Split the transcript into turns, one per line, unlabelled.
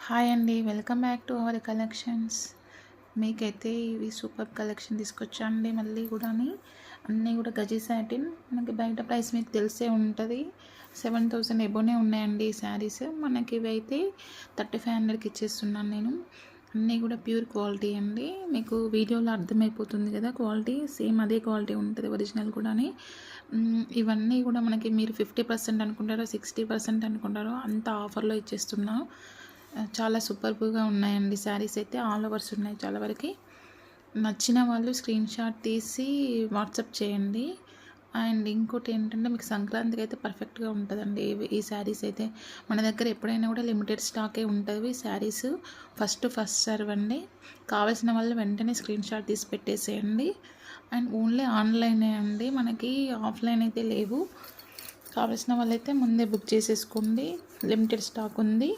Hi అండి, welcome back to our collections. మీకైతే ఇవి సూపర్ కలెక్షన్ తీసుకొచ్చాండి. మళ్ళీ కూడా అన్నీ కూడా గజీ సాటిన్. మనకి బయట ప్రైస్ మీకు తెలిసే ఉంటుంది, 7,000 ఎబోనే ఉన్నాయండి ఈ శారీస్. మనకి ఇవి అయితే 3,500కి ఇచ్చేస్తున్నాను నేను. అన్నీ కూడా ప్యూర్ క్వాలిటీ అండి. మీకు వీడియోలో అర్థమైపోతుంది కదా, క్వాలిటీ సేమ్ అదే క్వాలిటీ ఉంటుంది ఒరిజినల్ కూడా. ఇవన్నీ కూడా మనకి మీరు 50% అనుకుంటారో 60% అనుకుంటారో అంత ఆఫర్లో ఇచ్చేస్తున్నా. చాలా సూపర్గా ఉన్నాయండి శారీస్ అయితే. ఆల్ ఓవర్స్ ఉన్నాయి చాలా వరకు. నచ్చిన వాళ్ళు స్క్రీన్ షాట్ తీసి వాట్సాప్ చేయండి. అండ్ ఇంకోటి ఏంటంటే, మీకు సంక్రాంతికి అయితే పర్ఫెక్ట్గా ఉంటుందండి ఈ శారీస్ అయితే. మన దగ్గర ఎప్పుడైనా కూడా లిమిటెడ్ స్టాకే ఉంటుంది శారీస్. ఫస్ట్ సర్వ్ అండి. కావాల్సిన వాళ్ళు వెంటనే స్క్రీన్ షాట్ తీసి పెట్టేసేయండి. అండ్ ఓన్లీ ఆన్లైనే అండి, మనకి ఆఫ్లైన్ అయితే లేవు. కావాల్సిన వాళ్ళైతే ముందే బుక్ చేసేసుకోండి, లిమిటెడ్ స్టాక్ ఉంది.